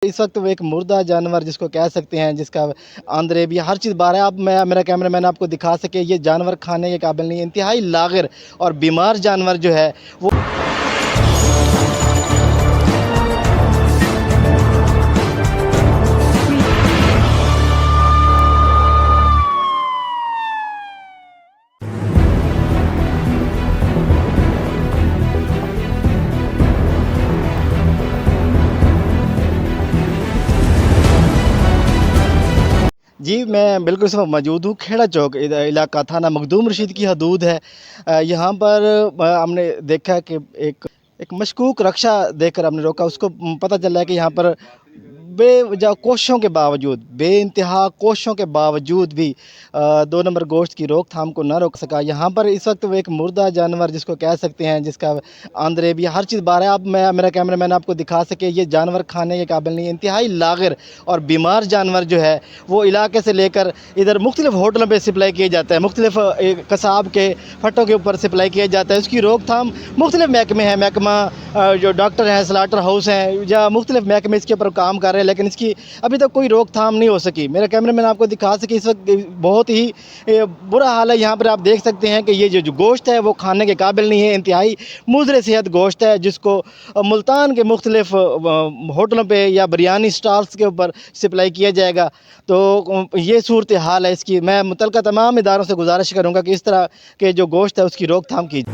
इस वक्त वो एक मुर्दा जानवर जिसको कह सकते हैं, जिसका आंद्रे भी हर चीज़ बाहर है। आप मैं मेरा कैमरा मैन आपको दिखा सके, ये जानवर खाने के काबिल नहीं है। इंतहाई लागिर और बीमार जानवर जो है वो जी, मैं बिल्कुल इस वक़्त मौजूद हूँ खेड़ा चौक इलाका थाना मखदूम रशीद की हदूद है। यहाँ पर हमने देखा कि एक मशकूक रक्षा देखकर हमने रोका। उसको पता चला है कि यहाँ पर बेवजह कोशिशों के बावजूद, बेइंतहा कोशिशों के बावजूद भी 2 नंबर गोश्त की रोकथाम को ना रोक सका। यहाँ पर इस वक्त वो एक मुर्दा जानवर जिसको कह सकते हैं, जिसका आंद्रे भी हर चीज़ बाहर है। आप मैं मेरा कैमरा मैन आपको दिखा सके, ये जानवर खाने के काबिल नहीं है। इंतहाई लागिर और बीमार जानवर जो है वो इलाके से लेकर इधर मुख्तलिफ होटलों पे सप्लाई किए जाता है, मुख्तलिफ कसाब के फटों के ऊपर सप्लाई किया जाता है। उसकी रोकथाम मुख्तलिफ महकमे हैं, महकमा जो डॉक्टर हैं, स्लाटर हाउस हैं या मुख्तलिफ महकमे इसके ऊपर काम कर रहे हैं, लेकिन इसकी अभी तक कोई रोकथाम नहीं हो सकी। मेरा कैमरा मैन आपको दिखा सके, इस वक्त बहुत ही बुरा हाल है। यहाँ पर आप देख सकते हैं कि ये जो गोश्त है वो खाने के काबिल नहीं है। इंतहाई मुज़र सेहत गोश्त है, जिसको मुल्तान के मुख्तलिफ होटलों पे या बिरयानी स्टॉल्स के ऊपर सप्लाई किया जाएगा। तो ये सूरत हाल है इसकी। मैं मुतल्लिक़ा तमाम इदारों से गुजारिश करूँगा कि इस तरह के जो गोश्त है उसकी रोकथाम की।